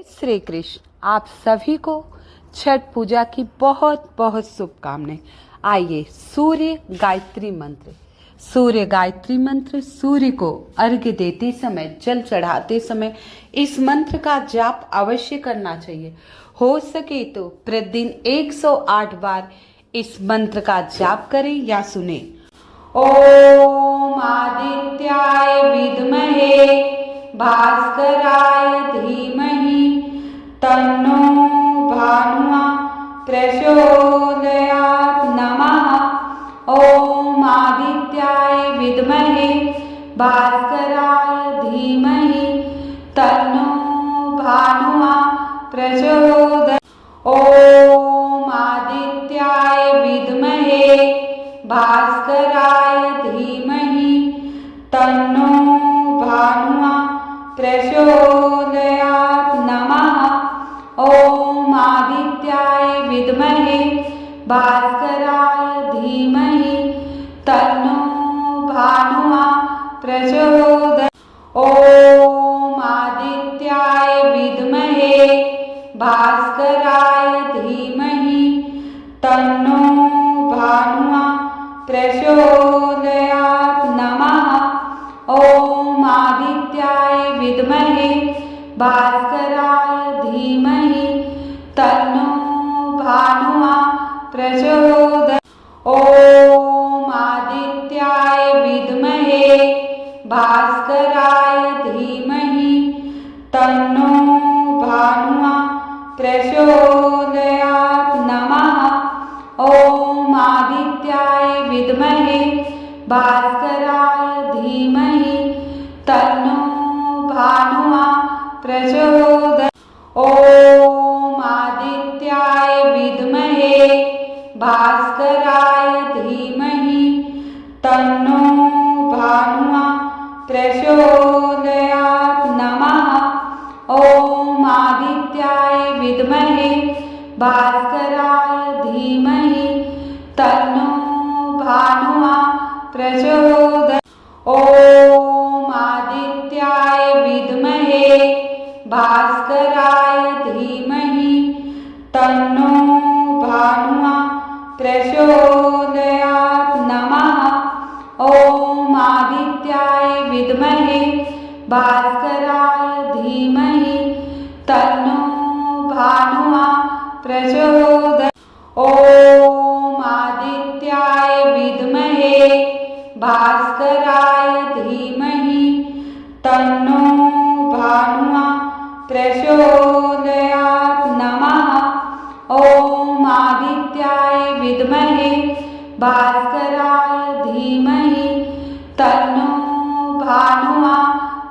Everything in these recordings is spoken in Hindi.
श्री कृष्ण। आप सभी को छठ पूजा की बहुत बहुत शुभकामनाएं। आइए सूर्य गायत्री मंत्र। सूर्य गायत्री मंत्र सूर्य को अर्घ्य देते समय, जल चढ़ाते समय इस मंत्र का जाप अवश्य करना चाहिए। हो सके तो प्रतिदिन 108 बार इस मंत्र का जाप करें या सुने। ओम आदित्याय विद्महे भास्कराय धीमहि तन्नो भानुः प्रचोदयात्। नमः। ओम आदित्याय विद्महे भास्कराय धीमहि तन्नो भानुः प्रचोदयात्। ओम आदित्याय विद्महे भास्कराय धीमहि तन्नो भानुः प्रचोदयात्। नमः। ओम आदित्याय विद्महे भास्कराय धीमहि तन्नो भानुः प्रचोदयात्। ओम आदित्याय विद्महे भास्कराय धीमहि तन्नो भानुः प्रचोदयात्। नमः। ओम आदित्याय विद्महे भास्कराय धीमहि तन्नो भानुः प्रचोदयात्। ओम आदित्याय विद्महे भास्कराय धीमहि तन्नो भानुः प्रचोदयात्। नमः। ओम आदित्याय विद्महे भास्कराय धीमहि तन्नो भानुः प्रचोदयात्। ओम आदित्याय विद्महे भास्कराय धीमहि तन्नो भानुः प्रचोदयात्। नमः। ओम आदित्याय विद्महे भास्कराय धीमहि तन्नो भानुः प्रचोदयात्। ओम आदित्याय विद्महे भास्कराय धीमहि तन्नो भानुः प्रचोदयात्। नमः। ओम आदित्याय विद्महे भास्कराय धीमहि तन्नो भानुः प्रचोदयात्। ओम आदित्याय विद्महे भास्कराय धीमहि तन्नो भानुः प्रचोदयात्। नमः। ओम आदित्याय विद्महे भास्कराय धीमहि तन्नो भानुः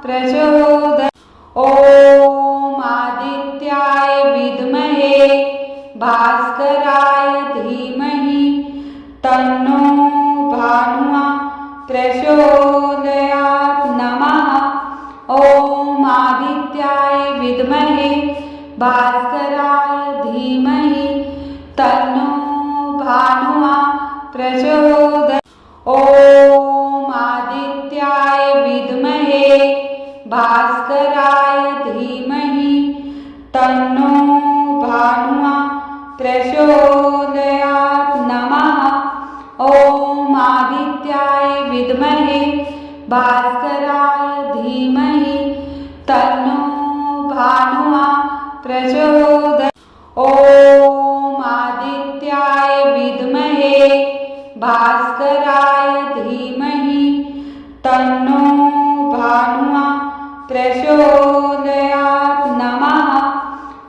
प्रचोदयात्। ओम आदित्याय विद्महे भास्कराय धीमहि तन्नो भानुः प्रचोदयात्। नमः। ओम आदित्याय विद्महे भास्कराय धीमहि तन्नो भानुः प्रचोदयात्। ओम आदित्याय विद्महे भास्कराय धीमहि तन्नो भानुः प्रचोदयात्। नमः। ओम आदित्याय विद्महे भास्कराय धीमहि तन्नो भानुः प्रचोदयात्। ओम आदित्याय विद्महे भास्कराय धीमहि तन्नो भानुः प्रचोदयात्। नमः।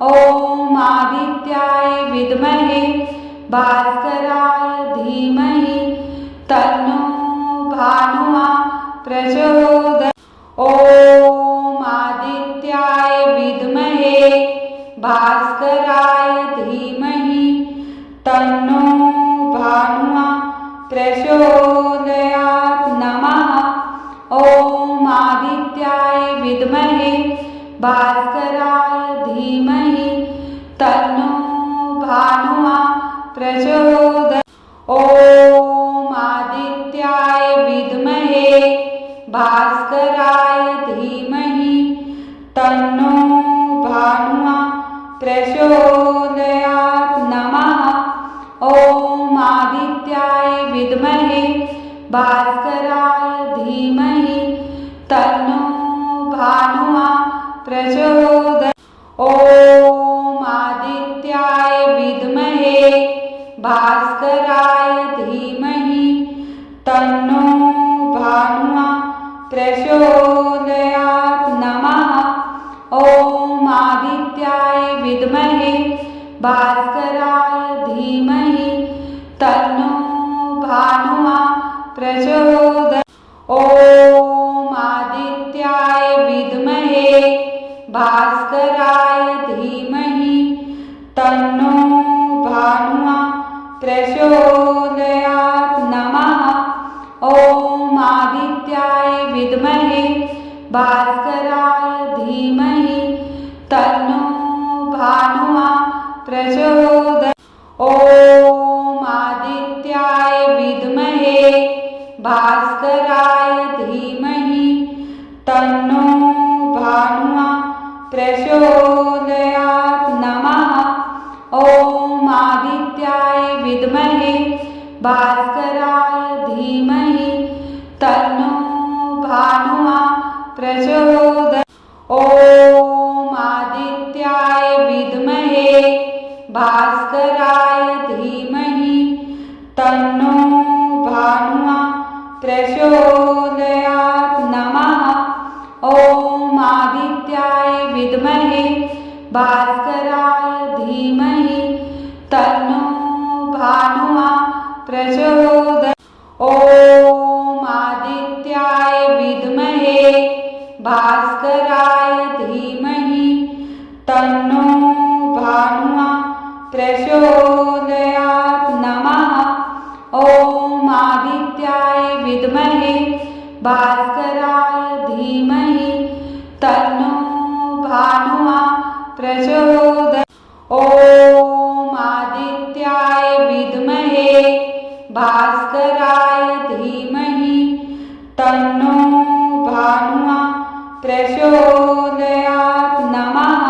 ओम आदित्याय विद्महे भास्कराय धीमहि तन्नो भानुः प्रचोदयात्। ओम आदित्याय विद्महे भास्कराय धीमहि तन्नो भानुः प्रचोदयात्। नमः। ओम आदित्याय विद्महे भास्कराय धीमहि तन्नो भानुः प्रचोदयात्। ओम आदित्याय विद्महे भास्कराय धीमहि तन्नो भानुः प्रचोदयात् नमः। ॐ आदित्याय विद्महे भास्कराय धीमहि तन्नो भानुः प्रचोदयात्। ॐ आदित्याय विद्महे भास्कराय धीमहि तन्नो भानुः प्रचोदयात् नमः। ॐ आदित्याय विद्महे भास्कराय धीमहि तन्नो भानुः प्रचोदयात्। ॐ आदित्याय विद्महे भास्कराय धीमहि तन्नो भानुः प्रचोदयात् नमः। ॐ आदित्याय विद्महे भास्कराय धीमहि तन्नो भानुः प्रचोदयात्। ॐ आदित्याय विद्महे भास्कराय धीमहि तन्नो भानुः प्रचोदयात् नमः। ॐ आदित्याय विद्महे भास्कराय धीमहि तन्नो भानुः प्रचोदयात्। ॐ आदित्याय विद्महे भास्कराय धीमहि तन्नो भानुः प्रचोदयात् नमः। ॐ आदित्याय विद्महे भास्कराय धीमहि तन्नो भानुः प्रचोदयात्। ॐ आदित्याय विद्महे भास्कराय धीमहि तन्नो भानुः प्रचोदयात् नमः। ॐ आदित्याय विद्महे भास्कराय धीमहि तन्नो भानुः प्रचोदयात्। ॐ आदित्याय विद्महे भास्कराय धीमहि तन्नो भानुः प्रचोदयात् नमः।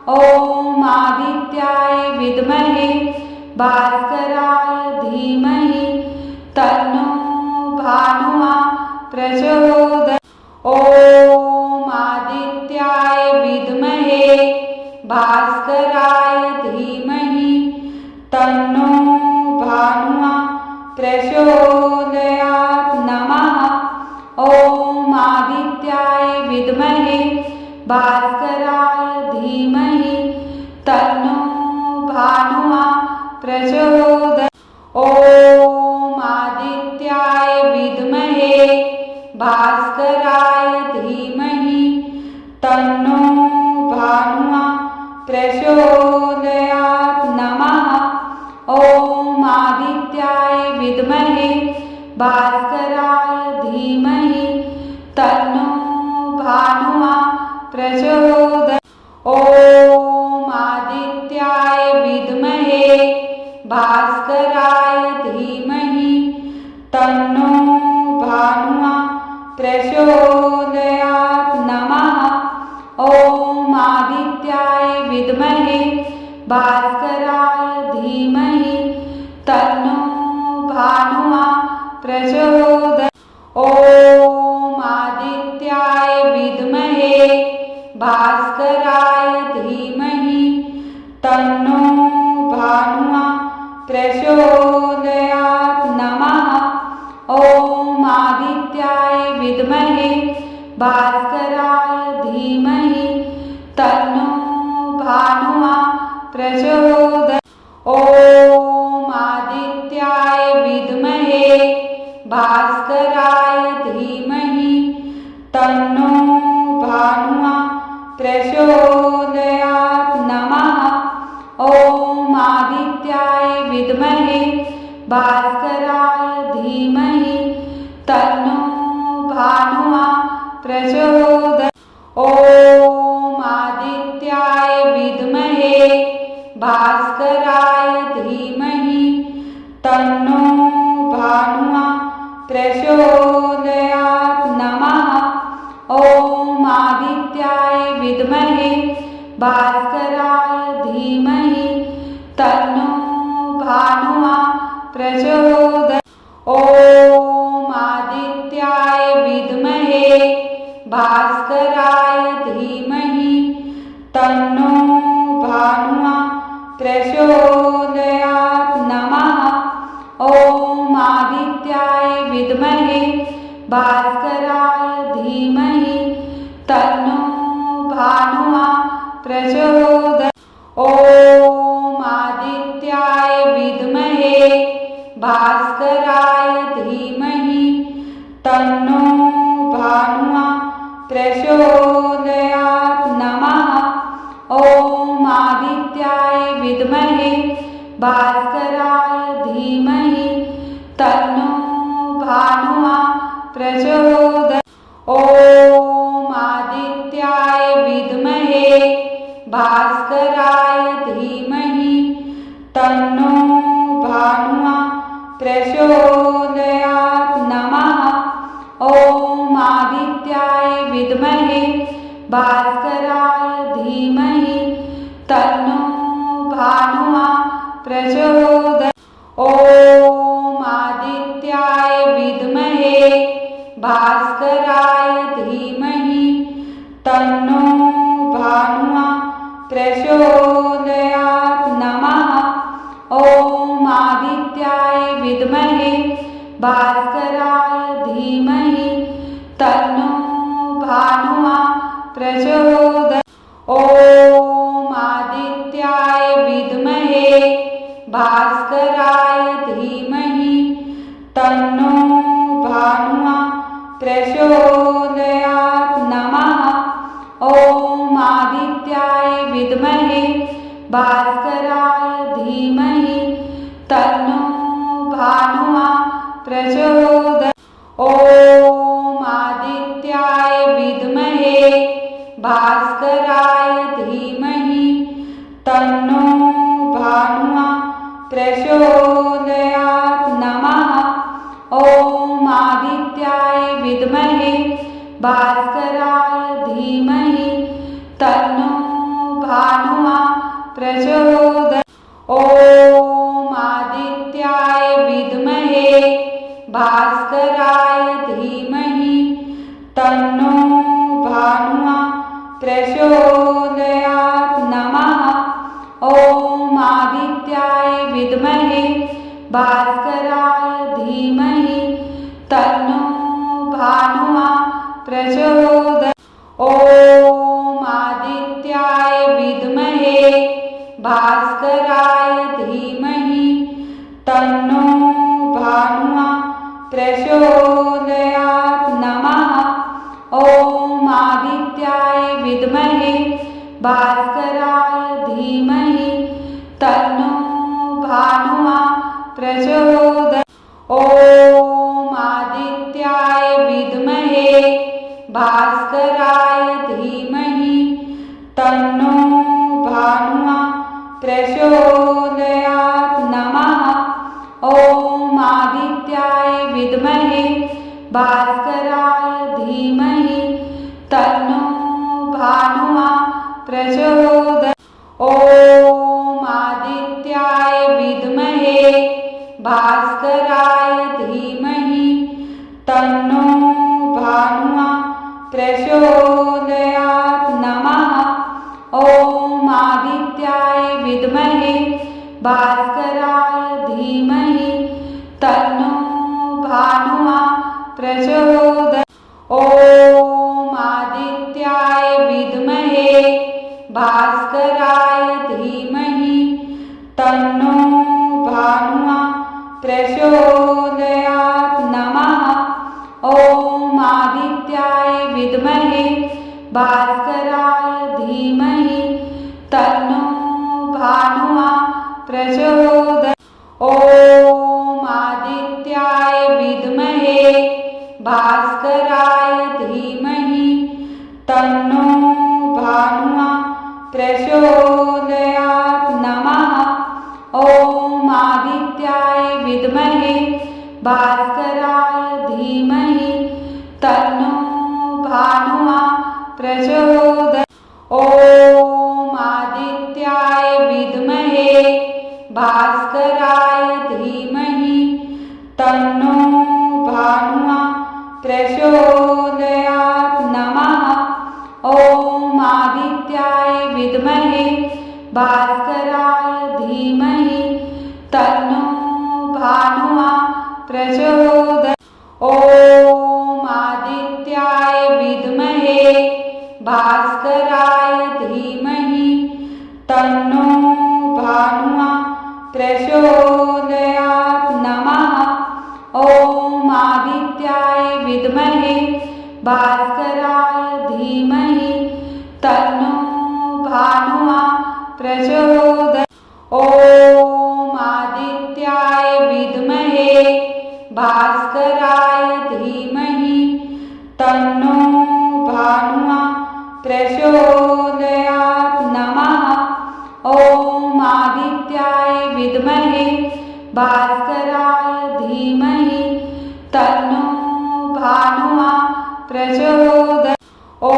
ॐ आदित्याय विद्महे भास्कराय धीमहि तन्नो भानुः प्रचोदयात्। ॐ आदित्याय विद्महे भास्कराय धीमहि तन्नो भानुः प्रचोदयात् नमः। ॐ आदित्याय विद्महे भास्कराय धीमहि तन्नो भानुः प्रचोदयात्। ॐ आदित्याय विद्महे भास्कराय धीमहि तन्नो भानुः प्रचोदयात् नमः। ॐ आदित्याय विद्महे भास्कराय धीमहि तन्नो भानुः प्रचोदयात्। ॐ आदित्याय विद्महे भास्कराय धीमहि तन्नो भानुः प्रचोदयात् नमः। ॐ आदित्याय विद्महे भास्कराय धीमहि तन्नो भानुः प्रचोदयात्। ॐ आदित्याय विद्महे भास्कराय धीमहि तन्नो भानुः प्रचोदयात् नमः। ॐ आदित्याय विद्महे भास्कराय धीमहि तन्नो भानुः प्रचोदयात्। ॐ आदित्याय विद्महे भास्कराय धीमहि तन्नो भानुः प्रचोदयात् नमः। ॐ आदित्याय विद्महे भास्कराय धीमहि तन्नो भानुः प्रचोदयात्। ॐ आदित्याय विद्महे भास्कराय धीमहि तन्नो भानुः प्रचोदयात् नमः। ॐ आदित्याय विद्महे भास्कराय भास्कराय धीमहि तन्नो भानुः प्रचोदयात्। ॐ आदित्याय विद्महे भास्कराय धीमहि तन्नो भानुः प्रचोदयात्। नमः। ॐ आदित्याय विद्महे भास्कराय धीमहि तन्नो भानुः प्रचोदयात्। ॐ आदित्याय विद्महे भास्कराय धीमहि तन्नो भानुः प्रचोदयात्। नमः। ॐ आदित्याय विद्महे भास्कराय धीमहि तन्नो भानुः प्रचोदयात्। ॐ आदित्याय विद्महे भास्कराय धीमहि तन्नो भानुः प्रचोदयात्। नमः। ॐ आदित्याय विद्महे भास्कराय धीमहि तन्नो भानुः प्रचोदयात्। ॐ आदित्याय विद्महे भास्कराय धीमहि तन्नो भानुः प्रचोदयात्। नमः। ॐ आदित्याय विद्महे भास्कराय धीमहि तन्नो भानुः प्रचोदयात्। ॐ आदित्याय विद्महे भास्कराय धीमहि तन्नो भानुः प्रचोदयात्। नमः। ॐ आदित्याय विद्महे भास्कराय धीमहि तन्नो भानुः प्रचोदयात्। ॐ आदित्याय विद्महे भास्कराय धीमहि तन्नो भानुः प्रचोदयात्। नमः। ॐ आदित्याय विद्महे भास्कराय धीमहि तन्नो भानुः प्रचोदयात्। ॐ आदित्याय विद्महे भास्कराय धीमहि तन्नो भानुः प्रचोदयात्। नमः। ॐ आदित्याय विद्महे भास्कराय धीमहि तन्नो भानुः प्रचोदयात्। ॐ आदित्याय विद्महे भास्कराय धीमहि तन्नो भानुः प्रचोदयात्। नमः। ॐ आदित्याय विद्महे भास्कराय धीमहि तन्नो भानुः प्रचोदयात्। ॐ आदित्याय विद्महे भास्कराय धीमहि तन्नो भानुः प्रचोदयात्। नमः। ॐ आदित्याय विद्महे भास्कराय धीमहि तन्नो भानुः प्रचोदयात्। ॐ आदित्याय विद्महे भास्कराय धीमहि तन्नो भानुः प्रचोदयात्। नमः। ॐ आदित्याय विद्महे भास्कराय धीमहि तन्नो भानुः प्रचोदयात्। ॐ आदित्याय विद्महे भास्कराय धीमहि तन्नो भानुः प्रचोदयात्। नमः। ॐ आदित्याय विद्महे भास्कराय धीमहि तन्नो भानुः प्रचोदयात्। ॐ आदित्याय विद्महे भास्कराय धीमहि तन्नो भानुः प्रचोदयात्। नमः। ॐ आदित्याय विद्महे भास्कराय धीमहि तन्नो भानुः प्रचोदयात्। ॐ आदित्याय भास्कराय धीमहि तन्नो भानुः प्रचोदयात् नमः। ॐ आदित्याय विद्महे भास्कराय धीमहि तन्नो भानुः प्रचोदयात्। ॐ आदित्याय विद्महे भास्कराय धीमहि तन्नो भानुः प्रचोदयात् नमः। ॐ आदित्याय विद्महे भास्कराय धीमहि तन्नो भानुः प्रचोदयात्। ॐ आदित्याय विद्महे भास्कराय धीमहि तन्नो भानुः प्रचोदयात् नमः। ॐ आदित्याय विद्महे भास्कराय धीमहि तन्नो भानुः प्रचोदयात्। ॐ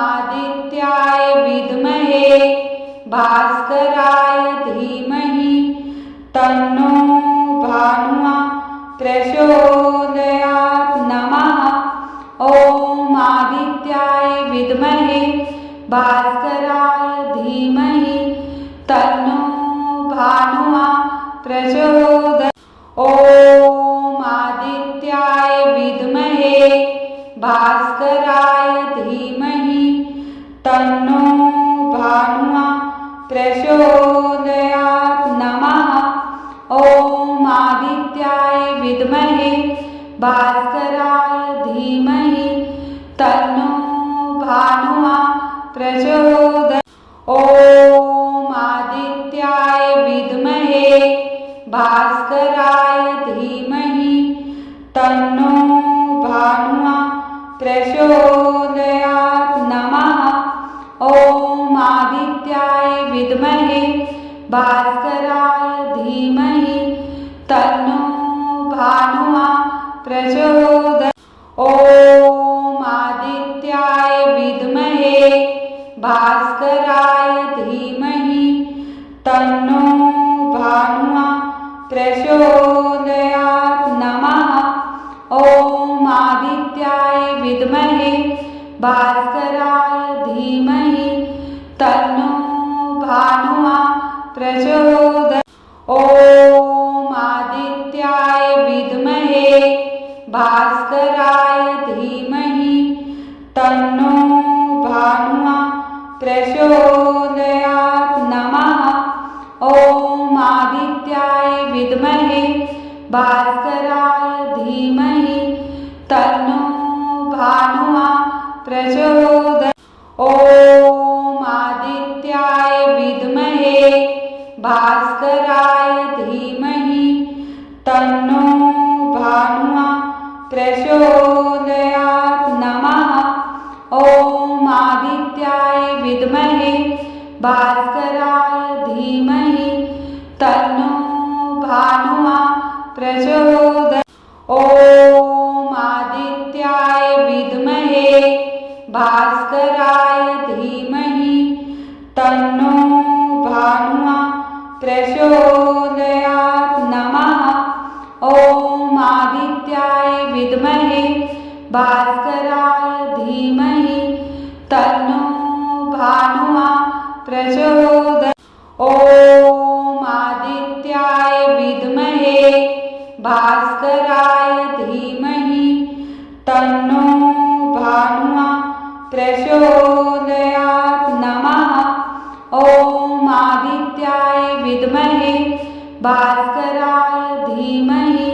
आदित्याय विद्महे भास्कराय धीमहि तन्नो भानुः प्रचोदयात् नमः। ॐ आदित्याय विद्महे भास्कराय धीमहि तन्नो भानुः प्रचोदयात्। ॐ आदित्याय विद्महे भास्कराय धीमहि तन्नो भानुः प्रचोदयात् नमः। ॐ आदित्याय विद्महे भास्कराय धीमहि तन्नो भानुः प्रचोदयात्। ॐ आदित्याय विद्महे भास्कराय धीमहि तन्नो भानुः प्रचोदयात् नमः। ॐ आदित्याय विद्महे भास्कराय धीमहि तन्नो भानुः प्रचोदयात्। ॐ आदित्याय विद्महे भास्कराय धीमहि तन्नो भानुः प्रचोदयात् नमः। ॐ आदित्याय विद्महे भास्कराय धीमहि तन्नो भानुः प्रचोदयात्। ॐ आदित्याय विद्महे भास्कराय धीमहि तन्नो भानुः प्रचोदयात् नमः। ॐ आदित्याय विद्महे भास्कराय धीमहि तन्नो भानुः प्रचोदयात्। ॐ आदित्याय विद्महे भास्कराय धीमहि तन्नो भानुः प्रचोदयात् नमः। ॐ आदित्याय विद्महे भास्कराय धीमहि तन्नो भानुः प्रचोदयात्। ॐ आदित्याय विद्महे भास्कराय धीमहि तन्नो भानुः प्रचोदयात् नमः। ॐ आदित्याय विद्महे भास्कराय धीमहि तन्नो भानुः प्रचोदयात्। ॐ आदित्याय विद्महे भास्कराय धीमहि तन्नो भानुः प्रचोदयात् नमः। ॐ आदित्याय विद्महे भास्कराय धीमहि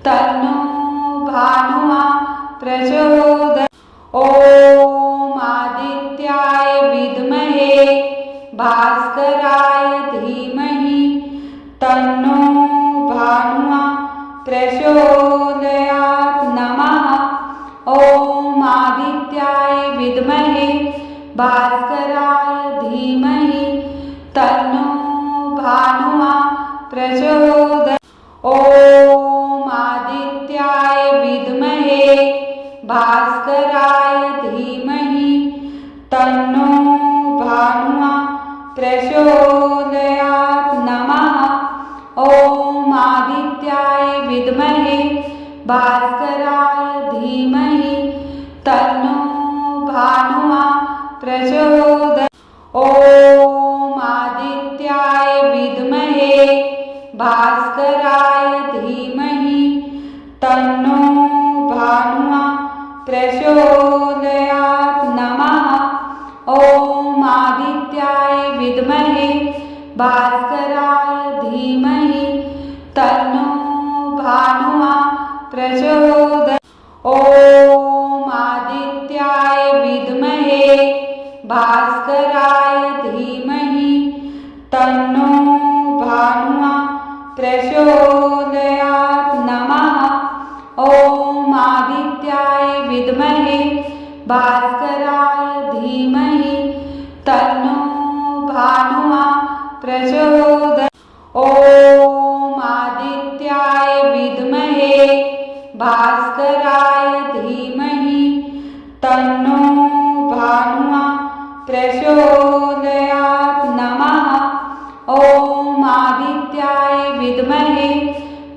तन्नो भानुः प्रचोदयात्। ॐ आदित्याय विद्महे भास्कराय धीमहि तन्नो भानुः प्रचोदयात् नमः। ॐ आदित्याय विद्महे भास्कराय धीमहि तन्नो भानुः प्रचोदयात्। ॐ आदित्याय विद्महे भास्कराय धीमहि तन्नो भानुः प्रचोदयात्। आदित्याय विद्महे भास्कराय धीमहि तन्नो भानुः प्रचोदयात्। ॐ आदित्याय विद्महे भास्कराय धीमहि तन्नो भानुः प्रचोदयात्। नमः। ॐ आदित्याय विद्महे भास्कराय धीमहि तन्नो भानुः प्रचोदयात्। ॐ आदित्याय विद्महे भास्कराय धीमहि तन्नो भानुः प्रचोदयात्। नमः। ॐ आदित्याय विद्महे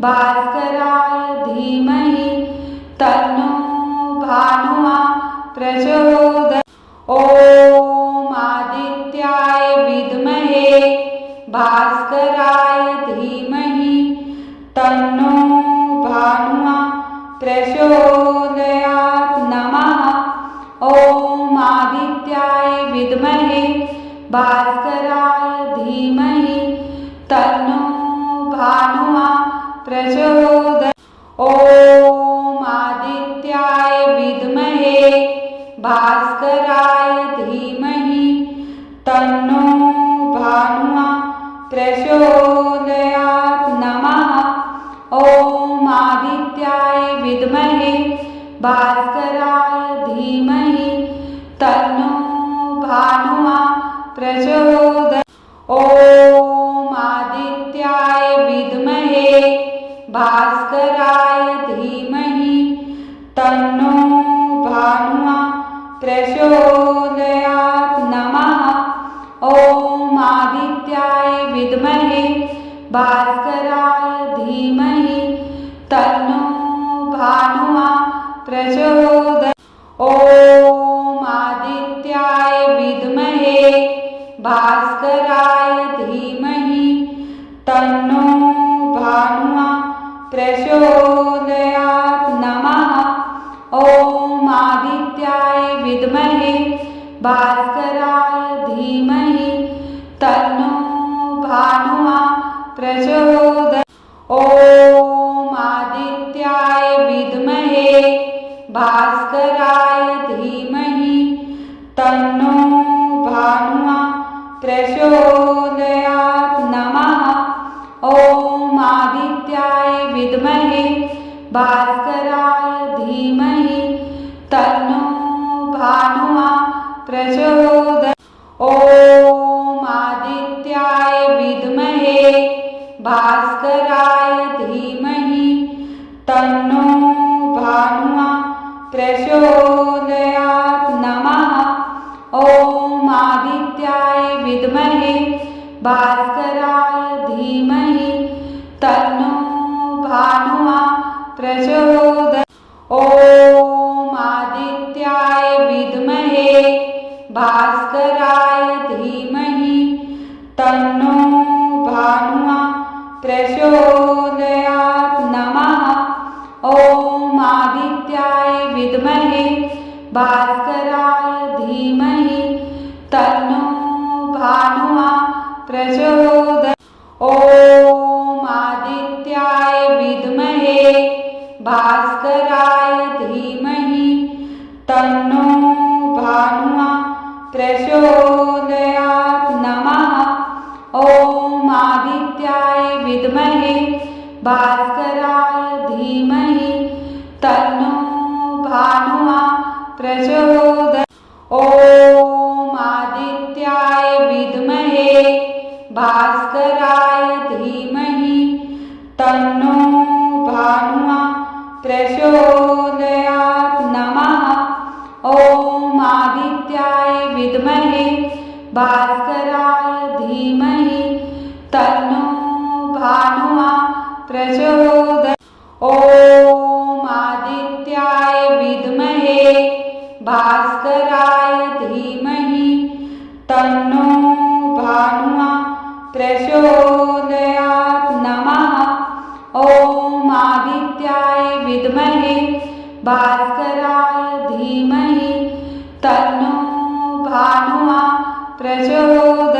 भास्कराय धीमहि तन्नो भानुः प्रचोदयात्। ॐ आदित्याय विद्महे भास्कराय धीमहि तन्नो भानुः प्रचोदयात्। नमः। ॐ आदित्याय विद्महे भास्कराय धीमहि तन्नो भानुः प्रचोदयात्। ॐ आदित्याय विद्महे भास्कराय धीमहि तन्नो भानुः प्रचोदयात्। नमः। ॐ आदित्याय विद्महे भास्कराय धीमहि तन्नो भानुः प्रचोदयात्। ॐ आदित्याय विद्महे भास्कराय धीमहि तन्नो भानुः प्रचोदयात्। नमः। ॐ आदित्याय विद्महे भास्कराय धीमहि तन्नो भानुः प्रचोदयात्। ॐ आदित्याय विद्महे भास्कराय धीमहि तन्नो भानुः प्रचोदयात्। नमः। ॐ आदित्याय विद्महे भास्कराय धीमहि तन्नो भानुः प्रचोदयात्। ॐ आदित्याय विद्महे भास्कराय धीमहि तन्नो भानुः प्रचोदयात्। नमः। ॐ आदित्याय विद्महे भास्कराय धीमहि तन्नो भानुः प्रचोदयात्। ॐ आदित्याय विद्महे भास्कराय धीमहि तन्नो भानुः प्रचोदयात्। नमः। ॐ आदित्याय विद्महे भास्कराय धीमहि तन्नो भानुः प्रचोदयात्। ॐ आदित्याय विद्महे भास्कराय धीमहि तन्नो भानुः प्रचोदयात्। नमः। ॐ आदित्याय विद्महे भास्कराय धीमहि तन्नो भानुः प्रचोदयात्। ॐ आदित्याय विद्महे भास्कराय धीमहि तन्नो भानुः प्रचोदयात्। नमः। ॐ आदित्याय विद्महे भास्कराय धीमहि तन्नो भानुः प्रचोदयात्। ॐ आदित्याय विद्महे भास्कराय धीमहि तन्नो भानुः प्रचोदयात्। नमः। ॐ आदित्याय विद्महे भास्कराय धीमहि तन्नो भानुः प्रचोदयात्। ॐ आदित्याय विद्महे भास्कराय धीमहि तन्नो भानुः प्रचोदयात्। नमः। ॐ आदित्याय विद्महे भास्कराय धीमहि तन्नो भानुः प्रचोदयात्।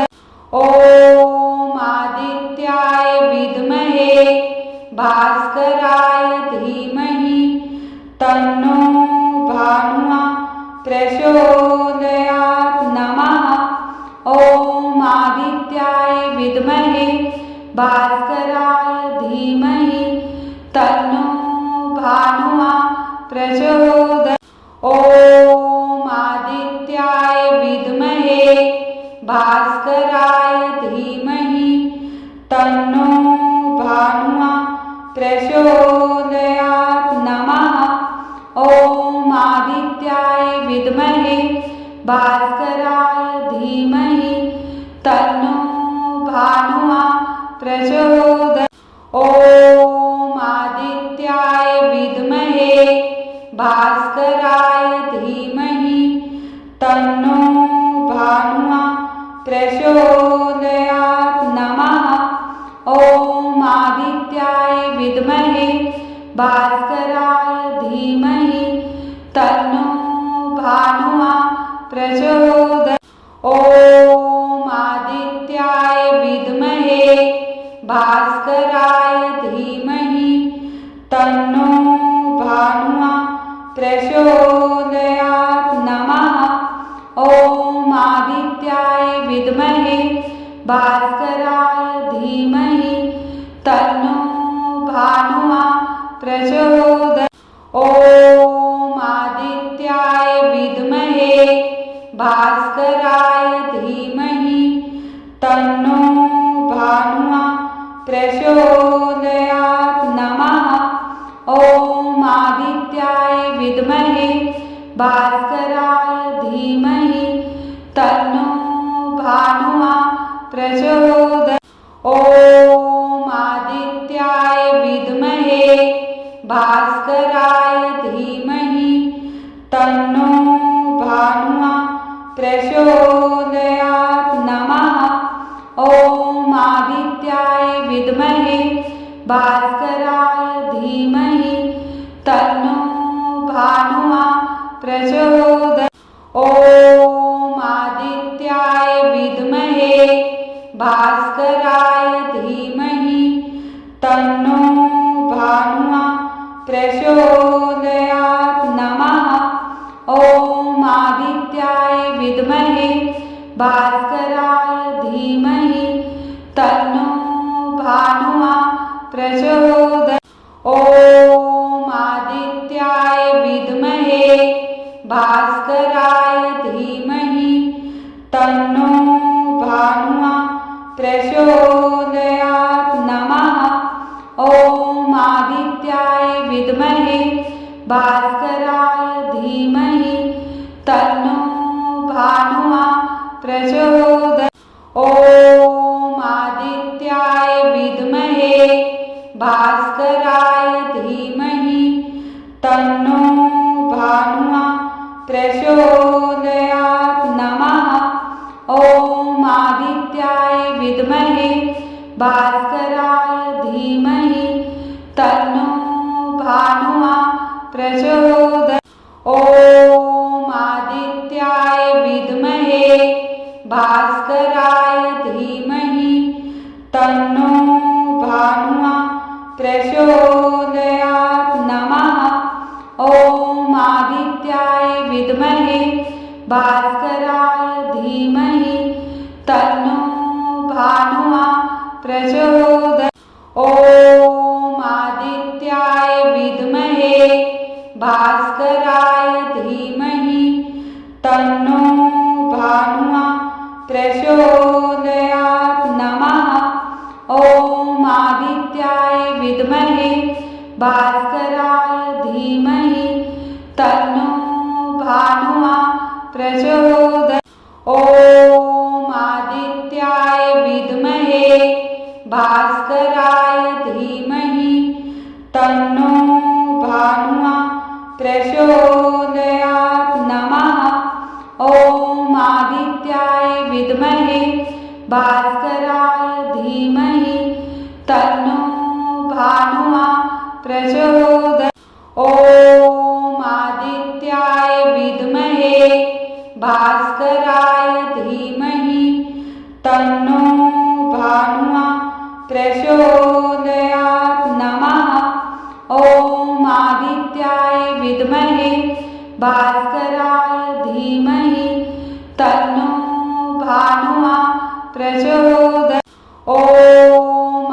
भास्कराय धीमहि तन्नो भानुमा प्रचोदयात्। ॐ आदित्याय विद्महे भास्कराय धीमहि तन्नो भानुमा प्रचोदयात्। नमः। ॐ आदित्याय विद्महे भास्कराय धीमहि तन्नो भानुमा प्रचोदयात्। ॐ आदित्याय विद्महे भास्कराय धीमहि तन्नो भानुमा प्रचोदयात्। नमः। ॐ आदित्याय विद्महे भास्कराय धीमहि तन्नो भानुमा प्रचोदयात्। ॐ आदित्याय विद्महे भास्कराय धीमहि तन्नो भानुमा प्रचोदयात्। नमः। ॐ आदित्याय विद्महे भास्कराय धीमहि तन्नो भानुमा प्रचोदयात्। ॐ आदित्याय विद्महे भास्कराय धीमहि तन्नो भानुमा प्रचोदयात्। नमः। ॐ आदित्याय विद्महे भास्कराय धीमहि तन्नो भानुमा प्रचोदयात्। ॐ आदित्याय विद्महे भास्कराय धीमहि तन्नो भानुमा प्रचोदयात्। नमः। ॐ आदित्याय विद्महे भास्कराय धीमहि तन्नो भानुमा प्रचोदयात्। ॐ आदित्याय विद्महे भास्कराय धीमहि तन्नो भानुमा प्रचोदयात्। नमः। ॐ आदित्याय विद्महे भास्कराय धीमहि तन्नो भानुमा प्रचोदयात्। ॐ आदित्याय विद्महे भास्कराय धीमहि तन्नो भानुमा प्रचोदयात्। नमः। ॐ आदित्याय विद्महे भास्कराय धीमहि तन्नो भानुमा प्रचोदयात्। ॐ आदित्याय विद्महे भास्कराय धीमहि तन्नो भानुमा प्रचोदयात्। नमः। ॐ आदित्याय विद्महे भास्कराय धीमहि तन्नो भानुमा प्रचोदयात्। ॐ आदित्याय विद्महे भास्कराय धीमहि तन्नो भानुमा प्रचोदयात्। नमः। ॐ आदित्याय विद्महे भास्कराय धीमहि तन्नो भानुमा प्रचोदयात्। ॐ आदित्याय विद्महे भास्कराय धीमहि तन्नो भानुमा प्रचोदयात्। नमः। ॐ आदित्याय विद्महे भास्कराय धीमहि तन्नो भानुमा प्रचोदयात्। ॐ आदित्याय विद्महे भास्कराय धीमहि तन्नो भानुमा प्रचोदयात्। नमः। ॐ आदित्याय विद्महे भास्कराय धीमहि तन्नो भानुमा प्रचोदयात्। ॐ आदित्याय विद्महे भास्कराय धीमहि तन्नो भानुमा प्रचोदयात्। नमः। ॐ आदित्याय विद्महे भास्कराय धीमहि तन्नो भानुमा प्रचोदयात्। ॐ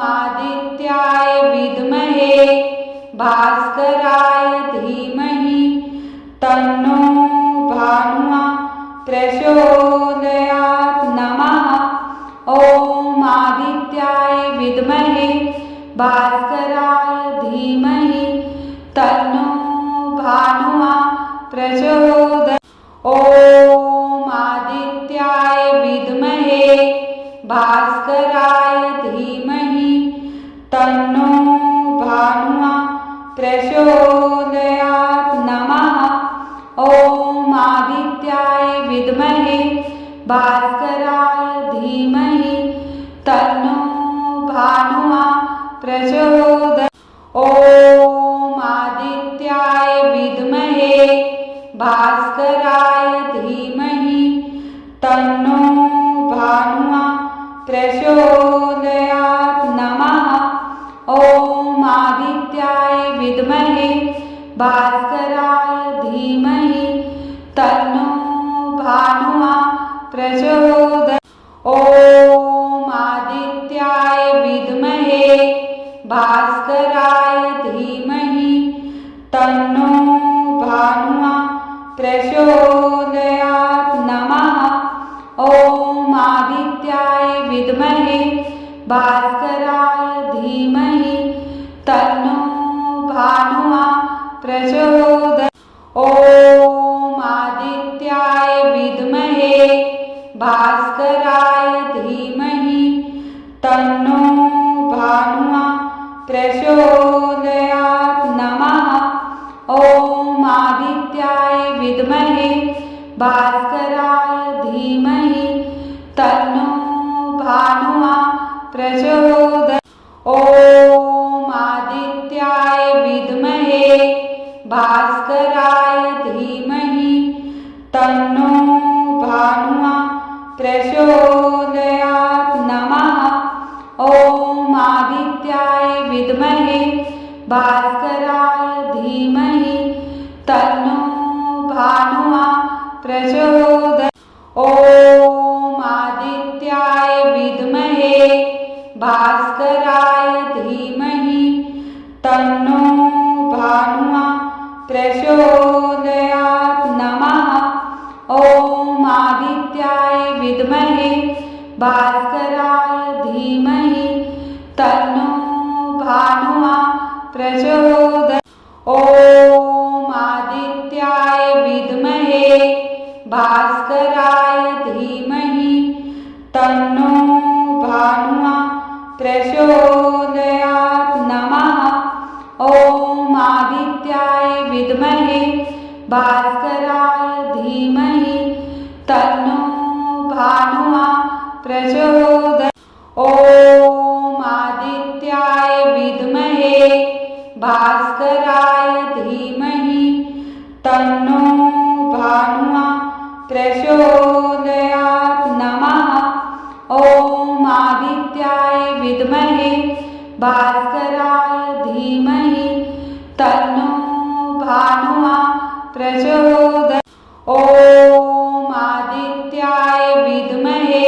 विद्महे भास्कराय धीमहि तन्नो भानुः प्रचोदयात्। ॐ आदित्याय विद्महे भास्कराय धीमहि तन्नो भानुः प्रचोदयात्। नमः। ॐ आदित्याय विद्महे भास्कराय धीमहि तन्नो भानुः प्रचोदयात्। ॐ आदित्याय विद्महे भास्कराय धीमहि तन्नो भानुः प्रचोदयात्। नमः। ॐ आदित्याय विद्महे भास्कराय धीमहि तन्नो भानुः प्रचोदयात्। ॐ आदित्याय विद्महे भास्कराय धीमहि तन्नो भानुः प्रचोदयात्। नमः। ॐ आदित्याय विद्महे भास्कराय धीमहि तन्नो भानुः प्रचोदयात्। ॐ आदित्याय विद्महे भास्कराय धीमहि तन्नो भानुः प्रचोदयात्। नमः। ॐ आदित्याय विद्महे भास्कराय धीमहि तन्नो भानुः प्रचोदयात्। ॐ आदित्याय विद्महे भास्कराय धीमहि तन्नो भानुः प्रचोदयात्। नमः। ॐ आदित्याय विद्महे भास्कराय धीमहि तन्नो भानुः प्रचोदयात्। ॐ आदित्याय विद्महे भास्कराय धीमहि तन्नो भानुः प्रचोदयात्। नमः। ॐ आदित्याय विद्महे भास्कराय धीमहि तन्नो भानुः प्रचोदयात्। ॐ आदित्याय विद्महे भास्कराय धीमहि तन्नो भानुः प्रचोदयात्। नमः। ॐ आदित्याय विद्महे भास्कराय धीमहि तन्नो भानुः प्रचोदयात्। ॐ आदित्याय विद्महे भास्कराय धीमहि तन्नो भानुः प्रचोदयात्। नमः। ॐ आदित्याय विद्महे भास्कराय धीमहि तन्नो भानुः प्रचोदयात्। ॐ आदित्याय विद्महे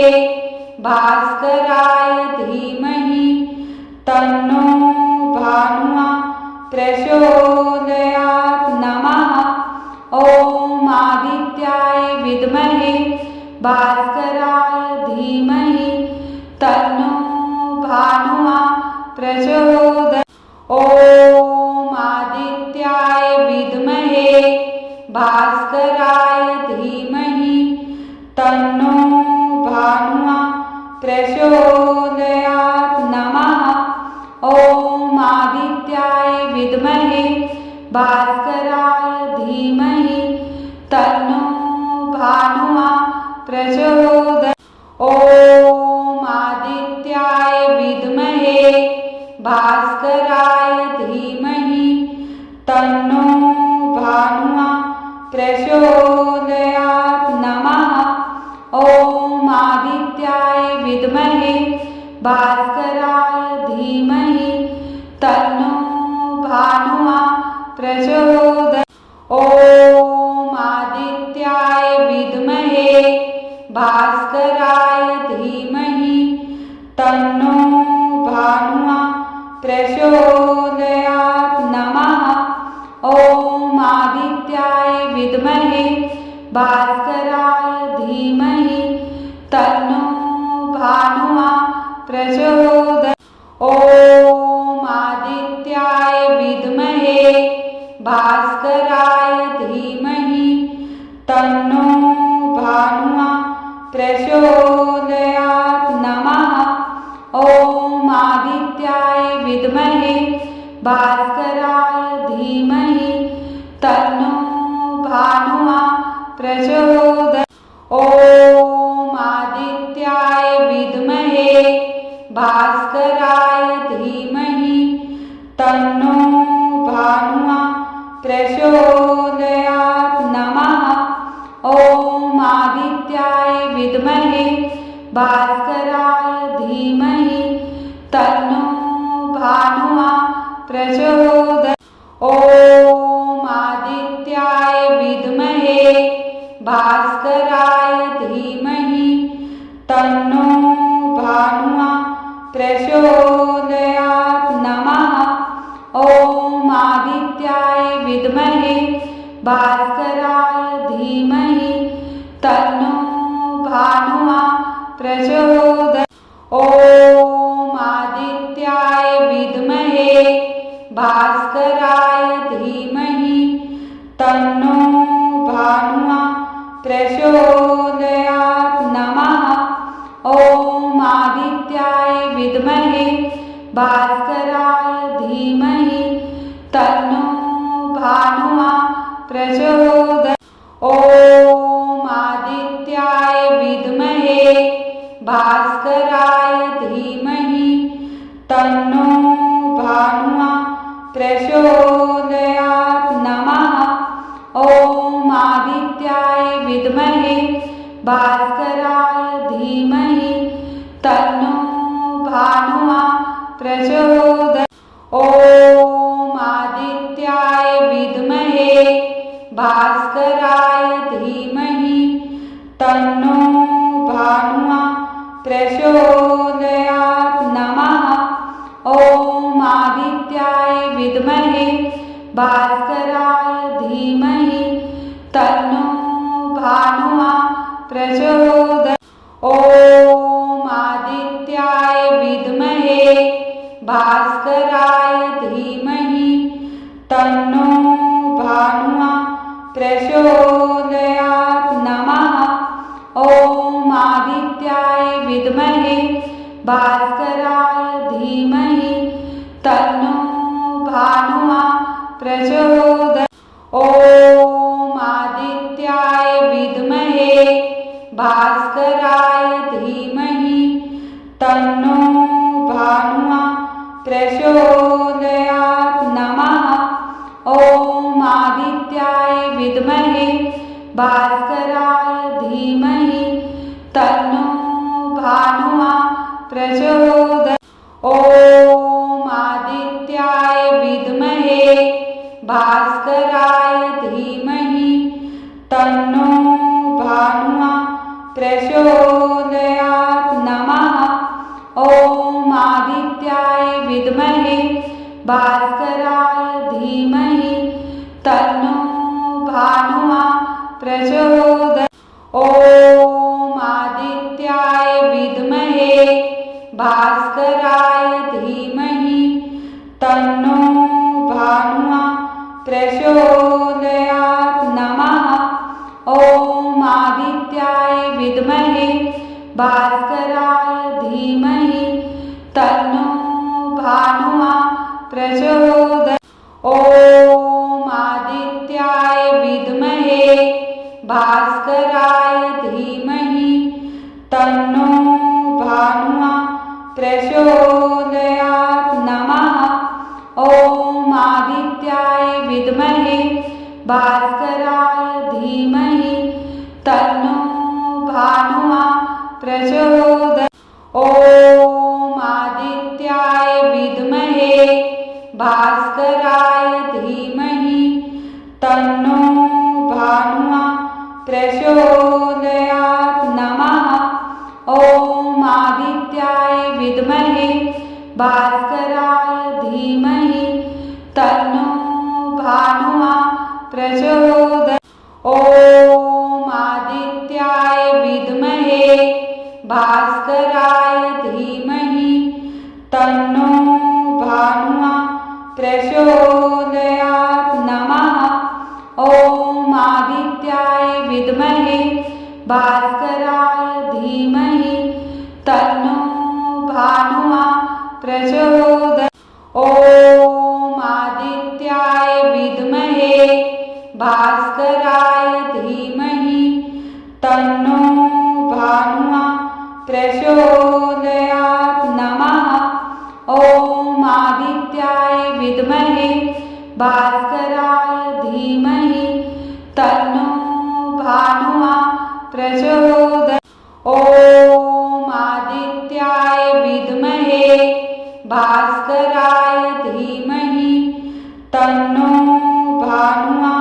भास्कराय धीमहि तन्नो भानुः प्रचोदयात्। नमः। ॐ आदित्याय विद्महे भास्कराय धीमहि तन्नो भानुः प्रचोदयात्। ॐ आदित्याय विद्महे भास्कराय धीमहि तन्नो भानुः प्रचोदयात्। नमः। ॐ आदित्याय विद्महे भास्कराय धीमहि तन्नो भानुः प्रचोदयात्। ॐ आदित्याय विद्महे भास्कराय धीमहि तन्नो भानुः प्रचोदयात्। नमः। ॐ आदित्याय विद्महे भास्कराय धीमहि तन्नो भानुः प्रचोदयात्। ॐ आदित्याय विद्महे भास्कराय धीमहि तन्नो भानुः प्रचोदयात्। नमः। ॐ आदित्याय विद्महे भास्कराय धीमहि तन्नो भानुः प्रचोदयात्। भास्कराय धीमहि तन्नो भानुः प्रचोदयात् नमः। ॐ आदित्याय विद्महे भास्कराय धीमहि तन्नो भानुः प्रचोदयात्। ॐ आदित्याय विद्महे भास्कराय धीमहि तन्नो भानुः प्रचोदयात् नमः। ॐ आदित्याय विद्महे भास्कराय धीमहि तन्नो भानुः प्रचोदयात्। ॐ आदित्याय विद्महे भास्कराय धीमहि तन्नो भानुः प्रचोदयात् नमः। ॐ आदित्याय विद्महे भास्कराय धीमहि तन्नो भानुः प्रचोदयात्। ॐ आदित्याय विद्महे भास्कराय धीमहि तन्नो भानुः प्रचोदयात् नमः। ॐ आदित्याय विद्महे भास्कराय धीमहि तन्नो भानुः प्रचोदयात्। ॐ आदित्याय विद्महे भास्कराय धीमहि तन्नो भानुः प्रचोदयात् नमः। ॐ आदित्याय विद्महे भास्कराय धीमहि तन्नो भानुः प्रचोदयात्। ॐ आदित्याय विद्महे भास्कराय धीमहि तन्नो भानुः प्रचोदयात् नमः। ॐ आदित्याय विद्महे भास्कराय धीमहि तन्नो भानुः प्रचोदयात्। ॐ आदित्याय विद्महे भास्कराय धीमहि तन्नो भानुः प्रचोदयात् नमः। ॐ आदित्याय विद्महे भास्कराय धीमहि तन्नो भानुः प्रचोदयात्। ॐ आदित्याय विद्महे भास्कराय धीमहि तन्नो भानुः प्रचोदयात् नमः। ॐ आदित्याय विद्महे भास्कराय धीमहि तन्नो भानुः प्रचोदयात्। ॐ आदित्याय विद्महे भास्कराय धीमहि तन्नो भानुः प्रचोदयात् नमः। ॐ आदित्याय विद्महे भास्कराय धीमहि तन्नो भानुः प्रचोदयात्। ॐ आदित्याय विद्महे भास्कराय धीमहि तन्नो भानुः प्रचोदयात् नमः। ॐ आदित्याय विद्महे भास्कराय धीमहि तन्नो भानुः प्रचोदयात्। ॐ आदित्याय विद्महे भास्कराय धीमहि तन्नो भानुः प्रचोदयात् नमः। ॐ आदित्याय विद्महे भास्कराय धीमहि तन्नो भानुः प्रचोदयात्। ॐ आदित्याय विद्महे भास्कराय धीमहि तन्नो भानुः प्रचोदयात् नमः। ॐ आदित्याय विद्महे भास्कराय धीमहि तन्नो भानुः प्रचोदयात्। ॐ आदित्याय विद्महे भास्कराय धीमहि तन्नो भानुः प्रचोदयात् नमः। भानुमा प्रचोदयात्। ॐ आदित्याय विद्महे भास्कराय धीमहि तन्नो भानुमा प्रचोदयात्। नमः। ॐ आदित्याय विद्महे भास्कराय धीमहि तन्नो भानुमा प्रचोदयात्। ॐ आदित्याय विद्महे भास्कराय धीमहि तन्नो भानुमा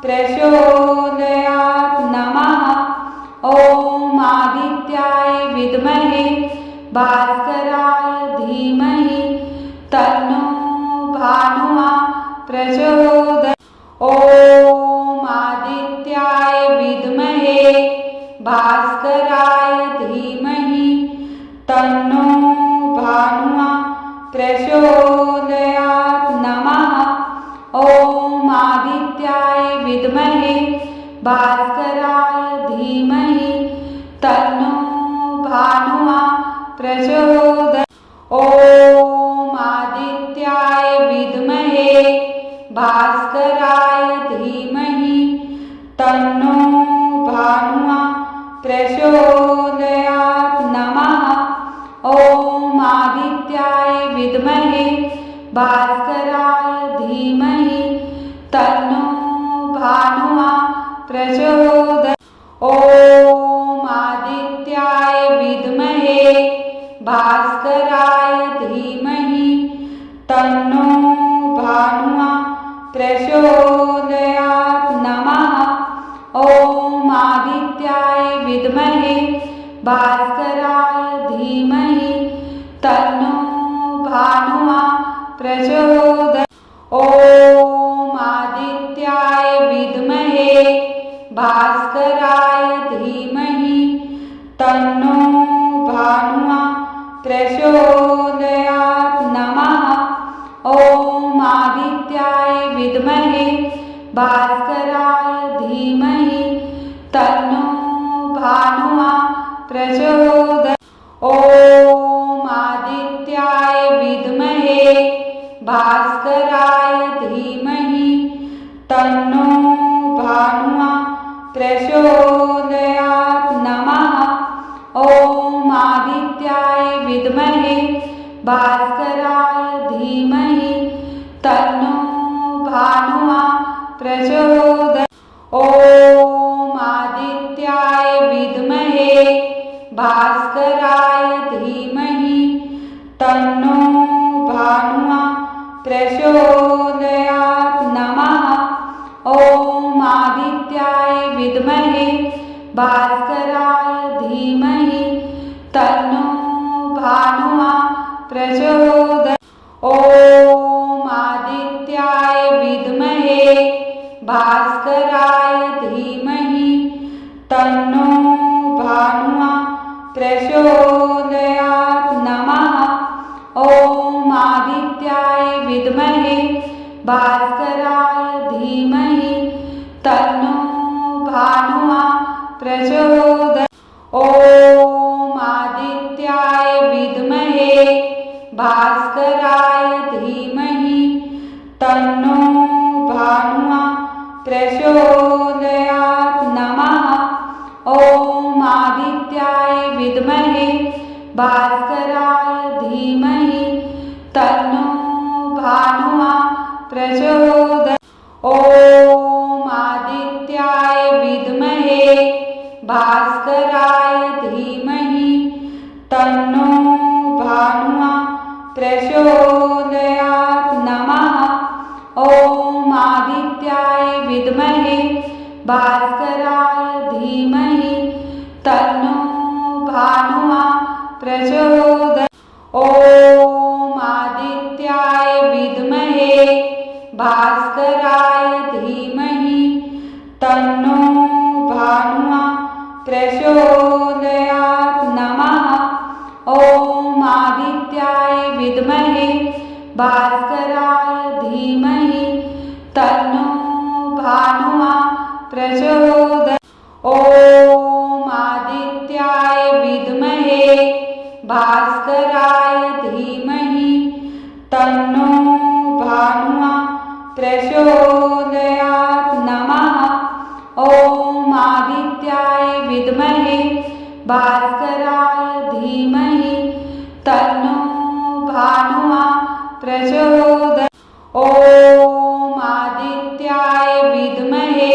प्रचोदयात्। नमः। ॐ आदित्याय विद्महे भास्कराय धीमहि तन्नो भानुमा प्रचोदयात्। ॐ आदित्याय विद्महे भास्कराय धीमहि तन्नो भानुमा प्रचोदयात्। नमः। ॐ आदित्याय विद्महे भास्कराय धीमहि तन्नो भानुमा प्रचोदयात्। ॐ आदित्याय विद्महे भास्कराय धीमहि तन्नो भानुमा प्रचोदयात्। नमः। ॐ आदित्याय विद्महे भास्कराय धीमहि तन्नो भानुमा प्रचोदयात्। ॐ आदित्याय विद्महे भास्कराय धीमहि तन्नो भानुमा प्रचोदयात्। नमः। ॐ आदित्याय विद्महे भास्कराय धीमहि तन्नो भानुमा प्रचोदयात्। ॐ आदित्याय विद्महे भास्कराय धीमहि तन्नो भानुमा प्रचोदयात्। नमः। ॐ आदित्याय विद्महे भास्कराय धीमहि तन्नो भानुमा प्रचोदयात्। ॐ आदित्याय विद्महे भास्कराय धीमहि तन्नो भानुमा प्रचोदयात्। नमः। ॐ आदित्याय विद्महे भास्कराय धीमहि तन्नो भानुमा प्रचोदयात्। ॐ आदित्याय विद्महे भास्कराय धीमहि तन्नो भानुमा प्रचोदयात्। नमः। ॐ आदित्याय विद्महे भास्कराय धीमहि तन्नो भानुमा प्रचोदयात्। ॐ आदित्याय विद्महे भास्कराय धीमहि तन्नो भानुमा प्रचोदयात्। नमः। ॐ आदित्याय विद्महे भास्कराय धीमहि तन्नो भानुमा प्रचोदयात्। ॐ आदित्याय विद्महे भास्कराय धीमहि तन्नो भानुमा प्रचोदयात्। नमः। ॐ आदित्याय विद्महे भास्कराय धीमहि तन्नो भानुमा प्रचोदयात्। ॐ आदित्याय विद्महे भास्कराय धीमहि तन्नो भानुमा प्रचोदयात्। नमः। ॐ आदित्याय विद्महे भास्कराय धीमहि तन्नो भानुमा प्रचोदयात्। ॐ आदित्याय विद्महे भास्कराय धीमहि तन्नो भानुमा प्रचोदयात्। नमः। ॐ आदित्याय विद्महे भास्कराय धीमहि तन्नो भानुमा प्रचोदयात्। ॐ आदित्याय विद्महे भास्कराय धीमहि तन्नो भानुः प्रचोदयात् नमः। ॐ आदित्याय विद्महे भास्कराय धीमहि तन्नो भानुः प्रचोदयात्। ॐ आदित्याय विद्महे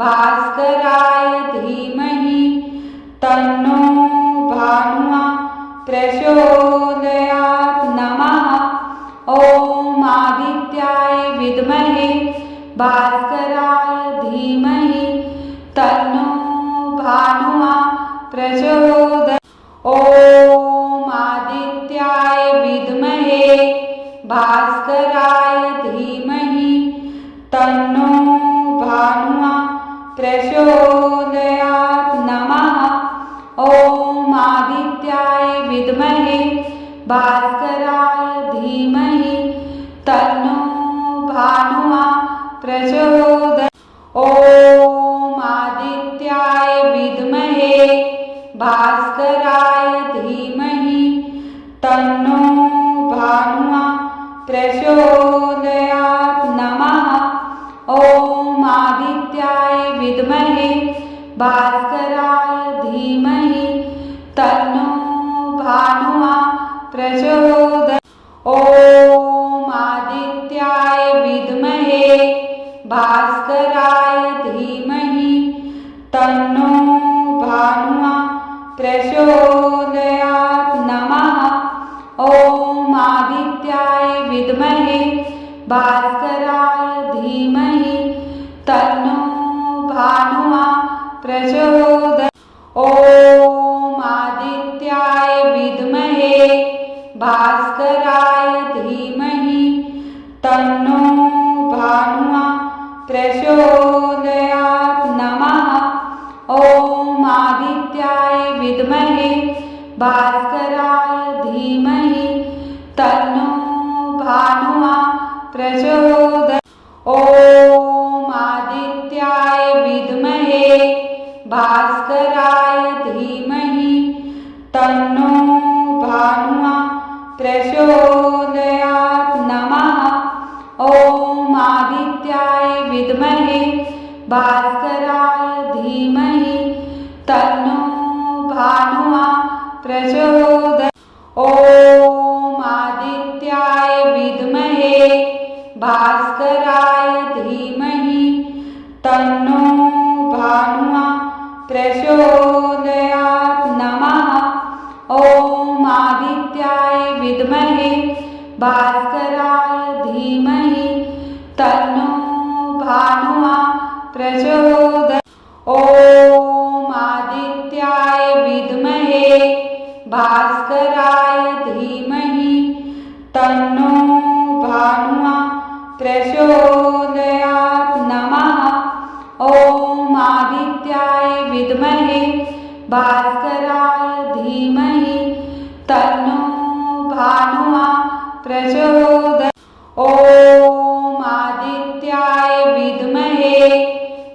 भास्कराय धीमहि तन्नो भानुः प्रचोदयात् नमः। ॐ आदित्याय विद्महे भास्कराय धीमहि तन्नो भानुः प्रचोदयात्। ॐ आदित्याय विद्महे भास्कराय धीमहि तन्नो भानुः प्रचोदयात् नमः। ॐ आदित्याय विद्महे भास्कराय धीमहि तन्नो भानुः प्रचोदयात्। ॐ आदित्याय विद्महे भास्कराय धीमहि तन्नो भानुः प्रचोदयात् नमः। ॐ आदित्याय विद्महे भास्कराय धीमहि तन्नो भानुः प्रचोदयात्। ॐ आदित्याय विद्महे भास्कराय धीमहि तन्नो भानुः प्रचोदयात् नमः। ॐ आदित्याय विद्महे भास्कराय धीमहि तन्नो भानुः प्रचोदयात्। ॐ आदित्याय विद्महे भास्कराय धीमहि तन्नो भानुः प्रचोदयात् नमः। ॐ आदित्याय विद्महे भास्कराय धीमहि तन्नो भानुः प्रचोदयात्। ॐ आदित्याय विद्महे भास्कराय धीमहि तन्नो भानुः प्रचोदयात् नमः। ॐ आदित्याय विद्महे भास्कराय धीमहि तन्नो भानुः प्रचोदयात्। ॐ आदित्याय विद्महे भास्कराय धीमहि तन्नो भानुः प्रचोदयात् नमः। ॐ आदित्याय विद्महे भास्कराय धीमहि तन्नो भानुः प्रचोदयात्। ॐ आदित्याय विद्महे भास्कराय धीमहि तन्नो भानुः प्रचोदयात् नमः। ॐ आदित्याय विद्महे भास्कराय धीमहि तन्नो भानुः प्रचोदयात्। ॐ आदित्याय विद्महे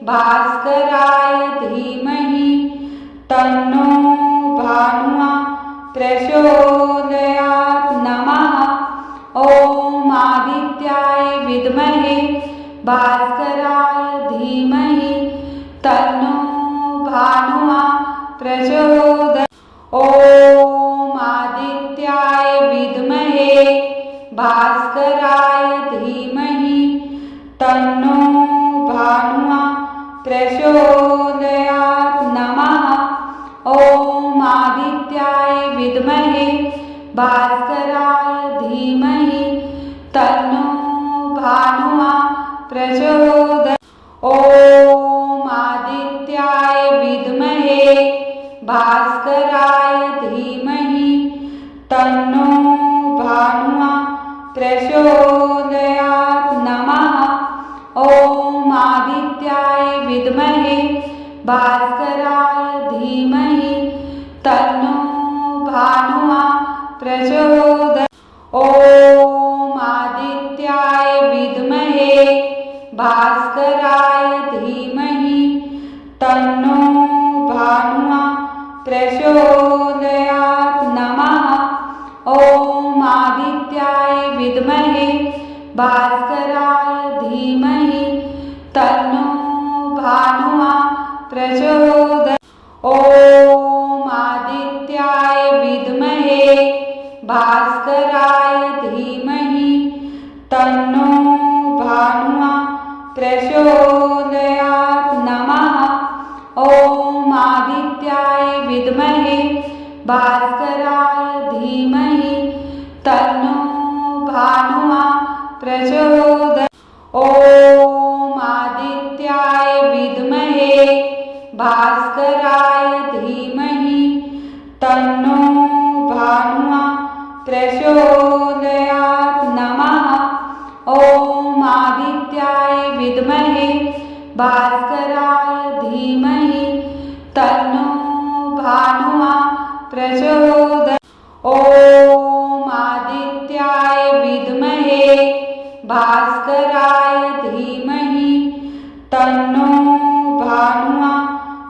भास्कराय धीमहि तन्नो भानुः प्रचोदयात् नमः। ॐ आदित्याय विद्महे भास्कराय धीमहि तन्नो भानुः प्रचोदयात्। ॐ आदित्याय विद्महे भास्कराय धीमहि तन्नो भानुः प्रचोदयात् नमः। ॐ आदित्याय विद्महे भास्कराय धीमहि तन्नो भानुः प्रचोदयात्। ॐ आदित्याय विद्महे भास्कराय धीमहि तन्नो भानुः प्रचोदयात् नमः। ॐ आदित्याय विद्महे भास्कराय धीमहि तन्नो भानुः प्रचोदयात्। ॐ आदित्याय विद्महे भास्कराय धीमहि तन्नो भानुः प्रचोदयात्। भास्कराय धीमहि तन्नो भानुमा प्रचोदयात्। ॐ आदित्याय विद्महे भास्कराय धीमहि तन्नो भानुमा प्रचोदयात्। नमः। ॐ आदित्याय विद्महे भास्कराय धीमहि तन्नो भानुमा प्रचोदयात्। ॐ आदित्याय विद्महे भास्कराय धीमहि तन्नो भानुमा प्रचोदयात्। नमः। ॐ आदित्याय विद्महे भास्कराय धीमहि तन्नो भानुमा प्रचोदयात्। ॐ आदित्याय विद्महे भास्कराय धीमहि तन्नो भानुमा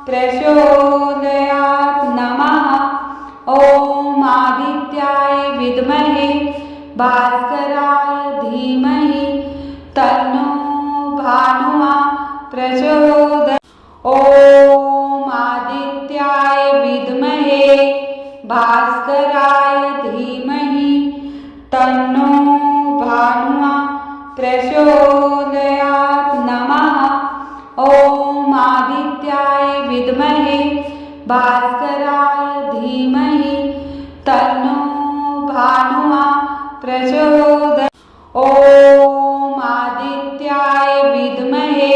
प्रचोदयात्। नमः। ॐ आदित्याय विद्महे भास्कराय धीमहि तन्नो भानुमा प्रचोदयात्। ॐ आदित्याय विद्महे भास्कराय धीमहि तन्नो भानुमा प्रचोदयात्। नमः। ॐ आदित्याय विद्महे भास्कराय धीमहि तन्नो भानुमा प्रचोदयात्। ॐ आदित्याय विद्महे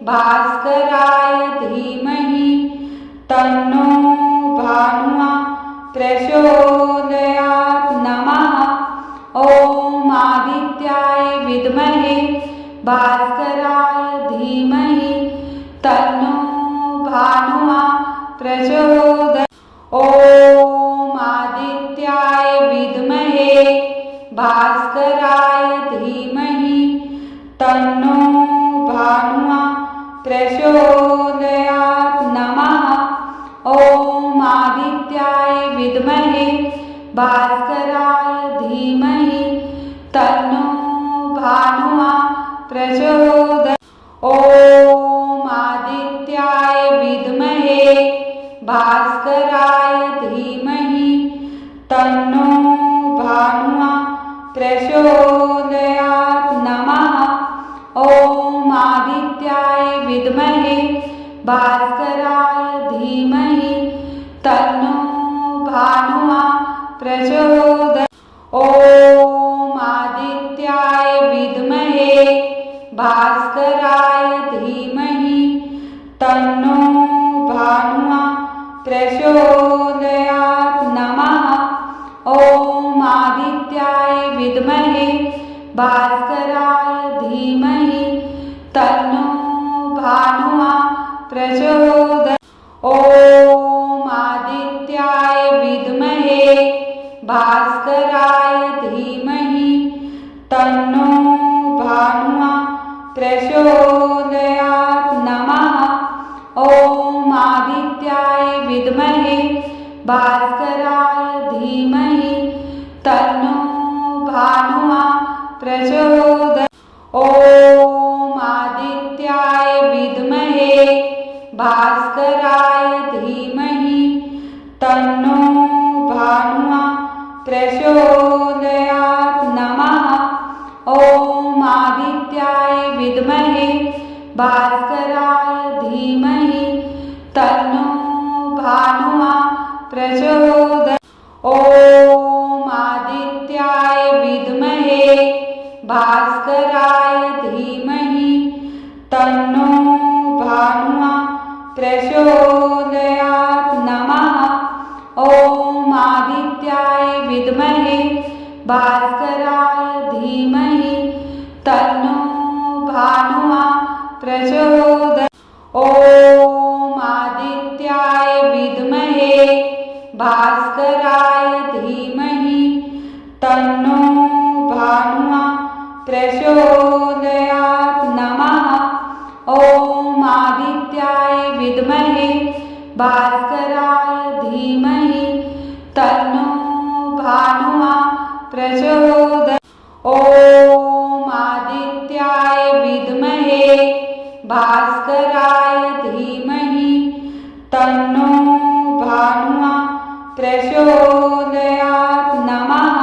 भास्कराय धीमहि तन्नो भानुमा प्रचोदयात्। नमः। ॐ आदित्याय विद्महे भास्कराय धीमहि तन्नो भानुमा प्रचोदयात्। ॐ आदित्याय विद्महे भास्कराय धीमहि तन्नो भानुमा प्रचोदयात्। नमः। ॐ आदित्याय विद्महे भास्कराय धीमहि तन्नो भानुमा प्रचोदयात्। ॐ आदित्याय विद्महे भास्कराय धीमहि तन्नो भानुमा प्रचोदयात्। नमः। ॐ आदित्याय विद्महे भास्कराय धीमहि तन्नो भानुमा प्रचोदयात्। ॐ आदित्याय विद्महे भास्कराय धीमहि तन्नो भानुमा प्रचोदयात्। नमः। ॐ आदित्याय विद्महे भास्कराय धीमहि तन्नो भानुमा प्रचोदयात्। ॐ आदित्याय विद्महे भास्कराय धीमहि तन्नो भानुमा प्रचोदयात्। नमः। ॐ आदित्याय विद्महे भास्कराय धीमहि तन्नो भानुमा प्रचोदयात्। ॐ आदित्याय विद्महे भास्कराय धीमहि तन्नो भानुमा प्रचोदयात्। नमः। ॐ आदित्याय विद्महे भास्कराय धीमहि तन्नो भानुमा प्रचोदयात्। ॐ आदित्याय विद्महे भास्कराय धीमहि तन्नो भानुमा प्रचोदयात्। नमः। ॐ आदित्याय विद्महे भास्कराय धीमहि तन्नो भानुमा प्रचोदयात्। ॐ आदित्याय विद्महे भास्कराय धीमहि तन्नो भानुमा प्रचोदयात्। नमः। ॐ आदित्याय विद्महे भास्कराय धीमहि तन्नो भानुमा प्रचोदयात्। ॐ भास्कराय धीमहि तन्नो भानुः प्रचोदयात्। नमः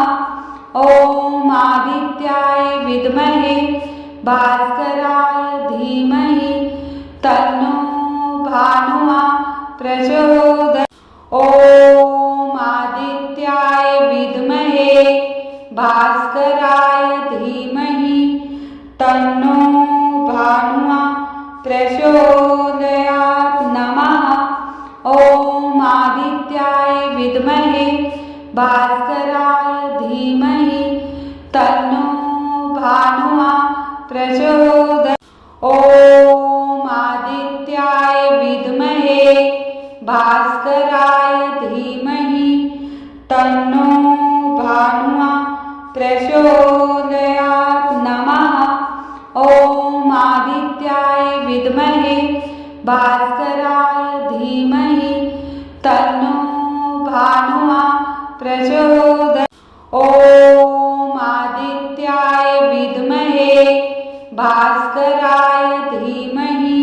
ॐ आदित्याय विद्महे भास्कराय धीमहि तन्नो भानुः प्रचोदयात्। ॐ आदित्याय विद्महे भास्कराय धीमहि तन्नो भानुः प्रचोदयात्। नमः ॐ आदित्याय विद्महे भास्कराय धीमहि तन्नो भानुः प्रचोदयात्। ॐ आदित्याय विद्महे भास्कराय धीमहि तन्नो भानुः प्रचोदयात्। नमः ॐ आदित्याय विद्महे भास्कराय धीमहि तन्नो भानुः प्रचोदयात्। ॐ आदित्याय विद्महे भास्कराय धीमहि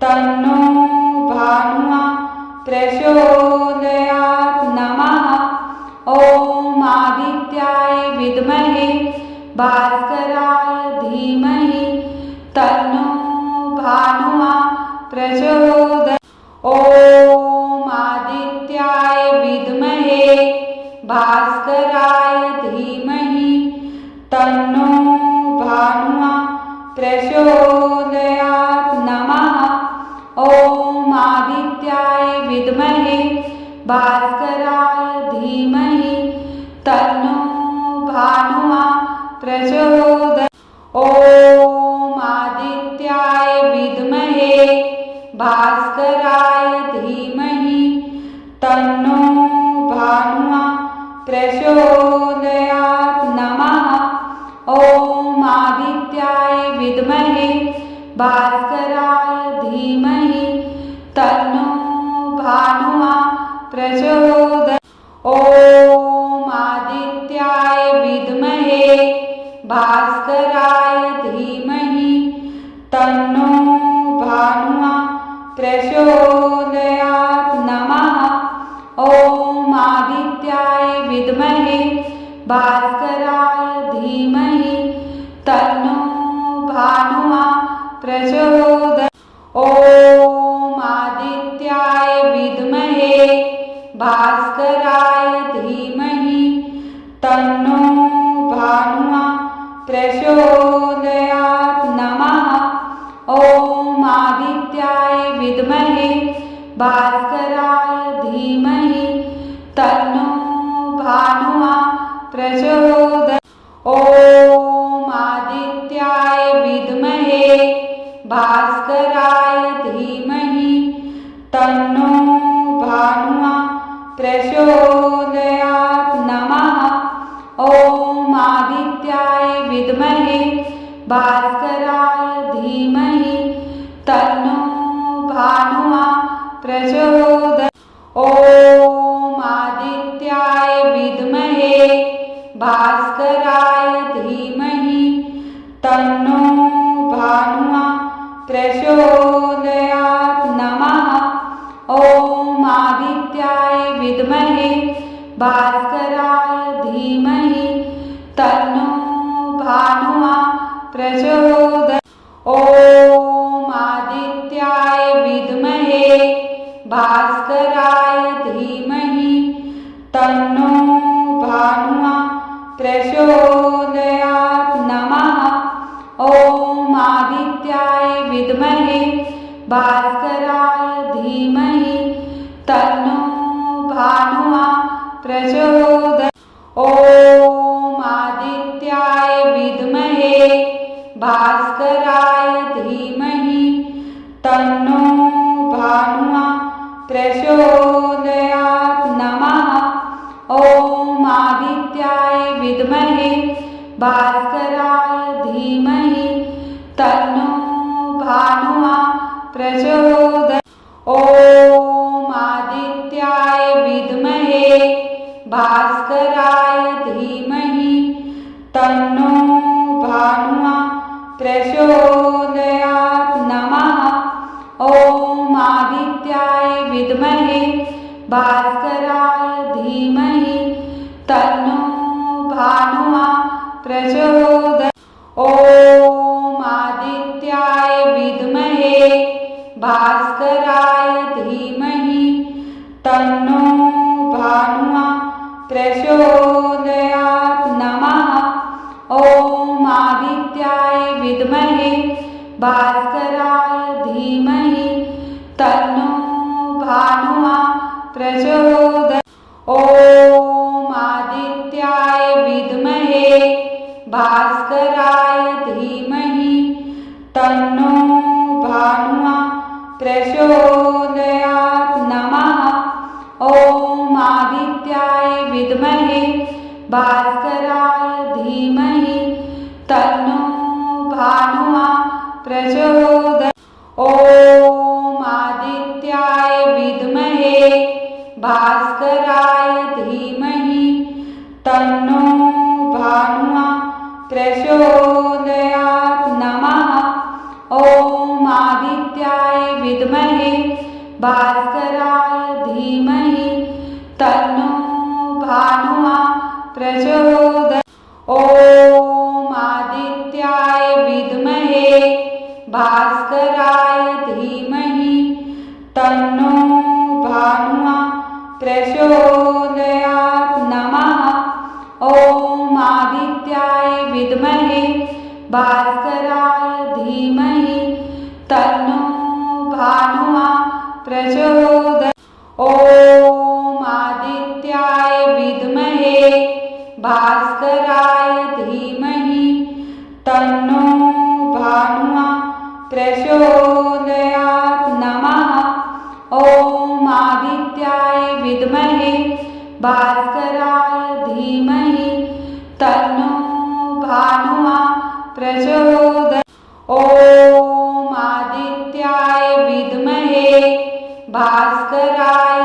तन्नो भानुः प्रचोदयात्। नमः ॐ आदित्याय विद्महे भास्कराय धीमहि तन्नो भानुः प्रचोदयात्। ॐ आदित्याय विद्महे भास्कराय धीमहि तन्नो भानुः प्रचोदयात्। नमः ॐ आदित्याय विद्महे भास्कराय धीमहि तन्नो भानुः प्रचोदयात्। ॐ आदित्याय विद्महे भास्कराय धीमहि तन्नो भानुः प्रचोदयात्। नमः ॐ आदित्याय विद्महे भास्कराय धीमहि तन्नो भानुः प्रचोदयात्। ॐ आदित्याय विद्महे भास्कराय धीमहि तन्नो भानुः प्रचोदयात्। नमः ॐ आदित्याय विद्महे भास्कराय धीमहि तन्नो भानुः प्रचोदयात्। ॐ आदित्याय विद्महे भास्कराय धीमहि तन्नो भानुः प्रचोदयात्। नमः ॐ आदित्याय विद्महे भास्कराय धीमहि तन्नो भानुः प्रचोदयात्। ॐ आदित्याय विद्महे भास्कराय धीमहि तन्नो भानुः प्रचोदयात्। नमः ॐ आदित्याय विद्महे भास्कराय धीमहि तन्नो भानुः प्रचोदयात्। ॐ आदित्याय विद्महे भास्कराय धीमहि तन्नो भानुः प्रचोदयात्। नमः ॐ आदित्याय विद्महे भास्कराय धीमहि तन्नो भानुः प्रचोदयात्। ॐ आदित्याय विद्महे भास्कराय धीमहि तन्नो भानुः प्रचोदयात्। नमः ॐ आदित्याय विद्महे भास्कराय धीमहि तन्नो भानुः प्रचोदयात्। ॐ आदित्याय विद्महे भास्कराय धीमहि तन्नो भानुः प्रचोदयात्। नमः ॐ आदित्याय विद्महे भास्कराय धीमहि तन्नो भानुः प्रचोदयात्। ॐ आदित्याय विद्महे भास्कराय धीमहि तन्नो भानुः प्रचोदयात्। नमः प्रचोदयात्। ॐ आदित्याय विद्महे भास्कराय धीमहि तन्नो भानुः प्रचोदयात्। नमः। ॐ आदित्याय विद्महे भास्कराय धीमहि तन्नो भानुः प्रचोदयात्। ॐ आदित्याय विद्महे भास्कराय धीमहि तन्नो भानुः प्रचोदयात्। नमः। ॐ आदित्याय विद्महे भास्कराय धीमहि तन्नो भानुः प्रचोदयात्। ॐ आदित्याय विद्महे भास्कराय धीमहि तन्नो भानुः प्रचोदयात्। नमः। ॐ आदित्याय विद्महे भास्कराय धीमहि तन्नो भानुः प्रचोदयात्। ॐ आदित्याय विद्महे भास्कराय धीमहि तन्नो भानुः प्रचोदयात्। नमः। ॐ आदित्याय विद्महे भास्कराय धीमहि तन्नो भानुः प्रचोदयात्। ॐ आदित्याय विद्महे भास्कराय धीमहि तन्नो भानुः प्रचोदयात्। नमः। ॐ आदित्याय विद्महे भास्कराय धीमहि तन्नो भानुः प्रचोदयात्। ॐ आदित्याय विद्महे भास्कराय